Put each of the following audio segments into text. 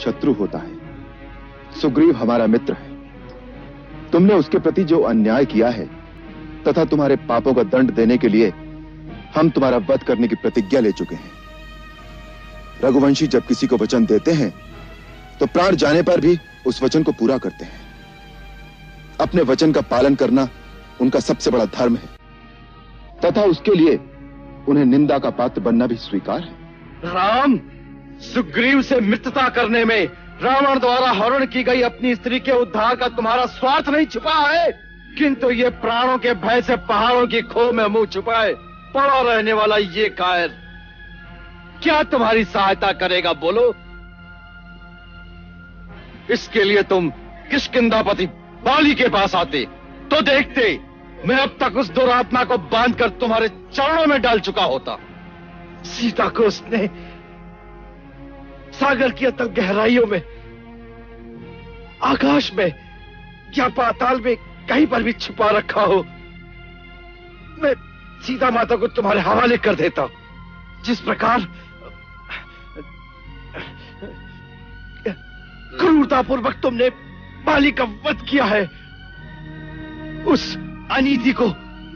शत्रु होता है। सुग्रीव हमारा मित्र है। तुमने उसके प्रति जो अन्याय किया है तथा तुम्हारे पापों का दंड देने के लिए हम तुम्हारा वध करने की प्रतिज्ञा ले चुके हैं। रघुवंशी जब किसी को वचन देते हैं तो प्राण जाने पर भी उस वचन को पूरा करते हैं। अपने वचन का पालन करना उनका सबसे बड़ा धर्म है तथा उसके लिए उन्हें निंदा का पात्र बनना भी स्वीकार है। राम, सुग्रीव से मित्रता करने में रावण द्वारा हरण की गई अपनी स्त्री के उद्धार का तुम्हारा स्वार्थ नहीं छुपा है, किंतु ये प्राणों के भय से पहाड़ों की खो में मुंह छुपाए पड़ा रहने वाला ये कायर क्या तुम्हारी सहायता करेगा? बोलो। इसके लिए तुम किष्किंधापति बाली के पास आते तो देखते मैं अब तक उस दुरात्मा को बांधकर तुम्हारे चरणों में डाल चुका होता। सीता को उसने सागर की अतल गहराइयों में, आकाश में या पाताल में कहीं पर भी छुपा रखा हो, मैं सीता माता को तुम्हारे हवाले कर देता। जिस प्रकार क्रूरतापूर्वक तुमने बाली का वध किया है, उस अनीति को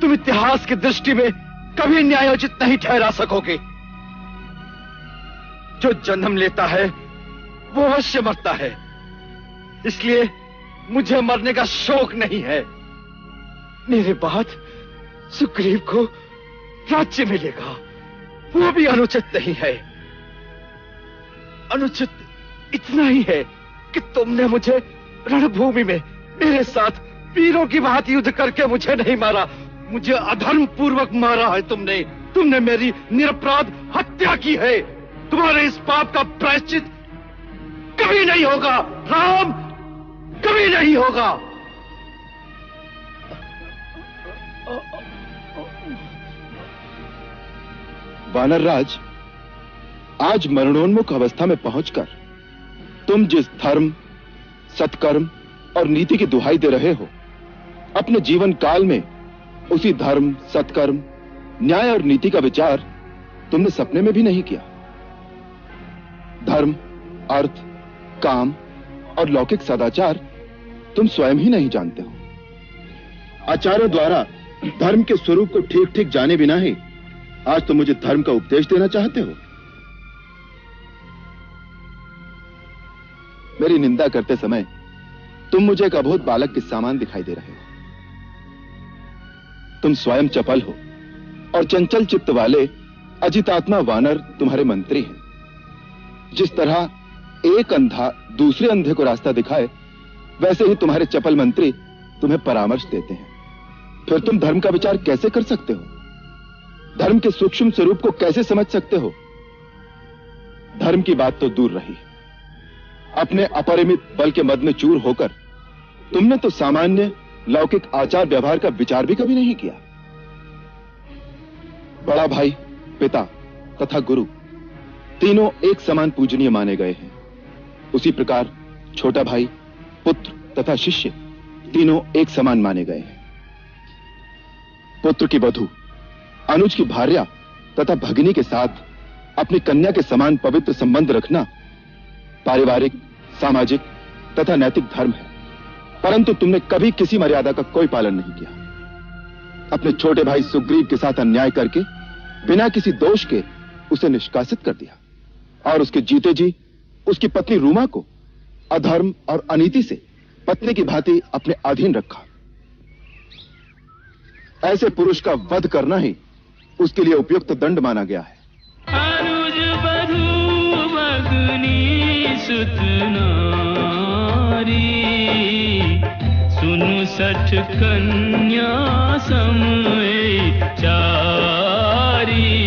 तुम इतिहास की दृष्टि में कभी न्यायोचित नहीं ठहरा सकोगे। जो जन्म लेता है वो अवश्य मरता है, इसलिए मुझे मरने का शौक नहीं है। मेरे बाद सुग्रीव को राज्य मिलेगा, वो भी अनुचित नहीं है। अनुचित इतना ही है कि तुमने मुझे रणभूमि में मेरे साथ वीरों की भांति युद्ध करके मुझे नहीं मारा, मुझे अधर्म पूर्वक मारा है तुमने मेरी निरपराध हत्या की है। तुम्हारे इस पाप का प्रायश्चित कभी नहीं होगा राम, कभी नहीं होगा। वानरराज, आज मरणोन्मुख अवस्था में पहुंचकर तुम जिस धर्म, सत्कर्म और नीति की दुहाई दे रहे हो, अपने जीवन काल में उसी धर्म, सत्कर्म, न्याय और नीति का विचार तुमने सपने में भी नहीं किया। धर्म, अर्थ, काम और लौकिक सदाचार तुम स्वयं ही नहीं जानते हो। आचार्यों द्वारा धर्म के स्वरूप को ठीक ठीक जाने बिना ही आज तुम मुझे धर्म का उपदेश देना चाहते हो। मेरी निंदा करते समय तुम मुझे एक अबोध बालक के समान दिखाई दे रहे हो। तुम स्वयं चपल हो और चंचल चित्त वाले अजितात्मा वानर तुम्हारे मंत्री हैं। जिस तरह एक अंधा दूसरे अंधे को रास्ता दिखाए, वैसे ही तुम्हारे चपल मंत्री तुम्हें परामर्श देते हैं। फिर तुम धर्म का विचार कैसे कर सकते हो? धर्म के सूक्ष्म स्वरूप को कैसे समझ सकते हो? धर्म की बात तो दूर रही, अपने अपरिमित बल के मद में चूर होकर तुमने तो सामान्य लौकिक आचार व्यवहार का विचार भी कभी नहीं किया। बड़ा भाई, पिता तथा गुरु तीनों एक समान पूजनीय माने गए हैं। उसी प्रकार छोटा भाई, पुत्र तथा शिष्य तीनों एक समान माने गए हैं। पुत्र की वधू, अनुज की भार्या तथा भगिनी के साथ अपनी कन्या के समान पवित्र संबंध रखना पारिवारिक, सामाजिक तथा नैतिक धर्म है, परंतु तुमने कभी किसी मर्यादा का कोई पालन नहीं किया। अपने छोटे भाई सुग्रीव के साथ अन्याय करके बिना किसी दोष के उसे निष्कासित कर दिया और उसके जीते जी उसकी पत्नी रूमा को अधर्म और अनीति से पत्नी की भांति अपने अधीन रखा। ऐसे पुरुष का वध करना ही उसके लिए उपयुक्त दंड माना गया है। अनुज बधू भगनी सुत नारी, सुनु सठ कन्या समय चारी।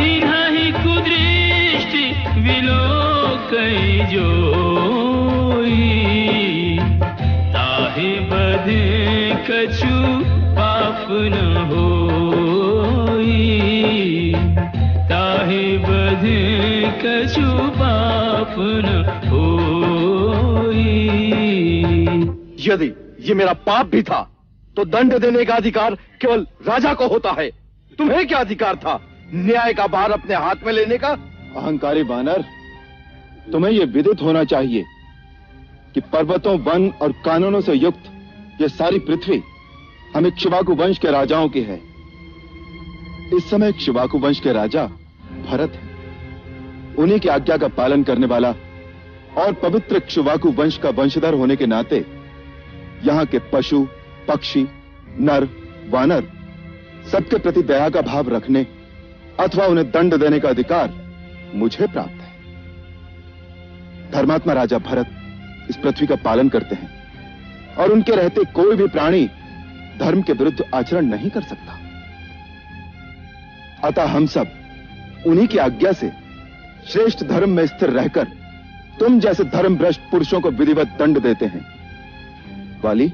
इन्हीं कुदृष्टि विलोकई जोई, ताहि बधे कछु पाप न होई, ताहि बधे कछु पाप न होई। यदि ये मेरा पाप भी था तो दंड देने का अधिकार केवल राजा को होता है। तुम्हें क्या अधिकार था न्याय का भार अपने हाथ में लेने का? अहंकारी वानर, तुम्हें यह विदित होना चाहिए कि पर्वतों, वन और कानूनों से युक्त यह सारी पृथ्वी हम इक्ष्वाकु वंश के राजाओं की है। इस समय इक्ष्वाकु वंश के राजा भरत है। उन्हीं की आज्ञा का पालन करने वाला और पवित्र इक्ष्वाकु वंश का वंशधर होने के नाते यहां के पशु, पक्षी, नर, वानर सबके प्रति दया का भाव रखने अथवा उन्हें दंड देने का अधिकार मुझे प्राप्त है। धर्मात्मा राजा भरत इस पृथ्वी का पालन करते हैं और उनके रहते कोई भी प्राणी धर्म के विरुद्ध आचरण नहीं कर सकता। अतः हम सब उन्हीं की आज्ञा से श्रेष्ठ धर्म में स्थिर रहकर तुम जैसे धर्म भ्रष्ट पुरुषों को विधिवत दंड देते हैं। वाली,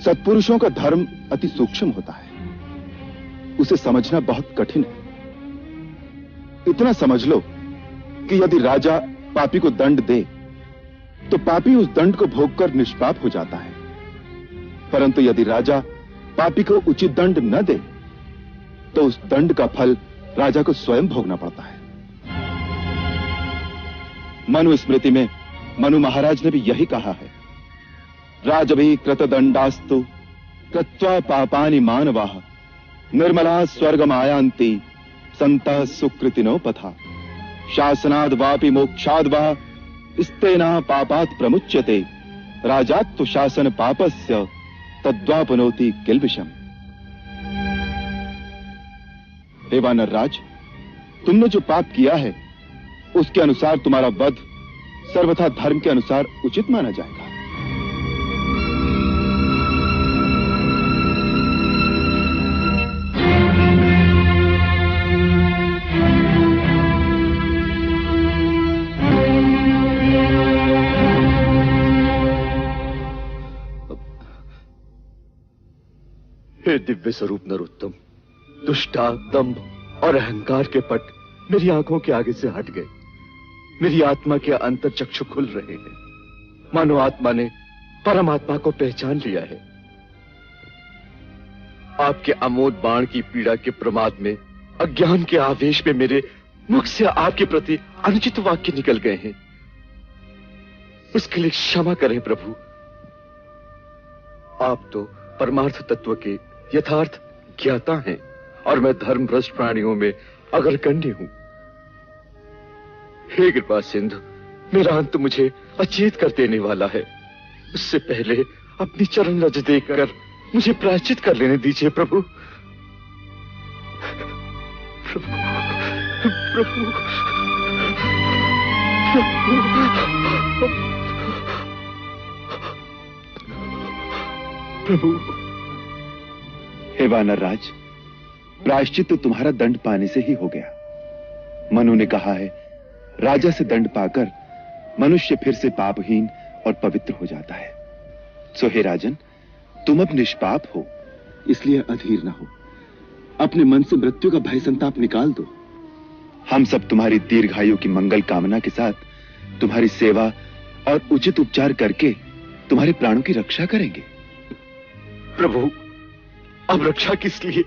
सत्पुरुषों का धर्म अति सूक्ष्म होता है, उसे समझना बहुत कठिन है। इतना समझ लो कि यदि राजा पापी को दंड दे तो पापी उस दंड को भोगकर निष्पाप हो जाता है, परंतु यदि राजा पापी को उचित दंड न दे तो उस दंड का फल राजा को स्वयं भोगना पड़ता है। मनु स्मृति में मनु महाराज ने भी यही कहा है, राजभी कृतदंडास्तु कृत्वा पापानि मानवाः निर्मला स्वर्गमायान्ति संतः सुकृतिनो पथा शासनाद् वापि मोक्षाद् वा स्तेना पापात् प्रमुच्यते राजात्तु शासन पापस्य तद्वापनोति किल्बिषम्। हे वानर राज, तुमने जो पाप किया है उसके अनुसार तुम्हारा वध सर्वथा धर्म के अनुसार उचित माना जाएगा। हे दिव्य स्वरूप नरोत्तम, दुष्टा, दंभ और अहंकार के पट मेरी आंखों के आगे से हट गए। मेरी आत्मा के अंतर चक्षु खुल रहे हैं, मानो आत्मा ने परमात्मा को पहचान लिया है। आपके अमोद बाण की पीड़ा के प्रमाद में, अज्ञान के आवेश में मेरे मुख से आपके प्रति अनुचित वाक्य निकल गए हैं। उसके लिए क्षमा करें प्रभु। आप तो परमार्थ तत्व के यथार्थ ज्ञाता हैं और मैं धर्म भ्रष्ट प्राणियों में अग्रगण्य हूं। हे कृपा सिंधु, मेरा अंत मुझे अचेत कर देने वाला है। उससे पहले अपनी चरण रज देकर मुझे प्रायश्चित कर लेने दीजिए प्रभु। प्रभु, प्रभु, प्रभु। हे वानर राज, प्रायश्चित तो तुम्हारा दंड पाने से ही हो गया। मनु ने कहा है, राजा से दंड पाकर मनुष्य फिर से पापहीन और पवित्र हो जाता है। सो हे राजन, तुम अब निष्पाप हो, इसलिए अधीर न हो। अपने मन से मृत्यु का भय संताप निकाल दो। हम सब तुम्हारी दीर्घायु की मंगल कामना के साथ तुम्हारी सेवा और उचित उपचार करके तुम्हारे प्राणों की रक्षा करेंगे। प्रभु, अब रक्षा किस लिए?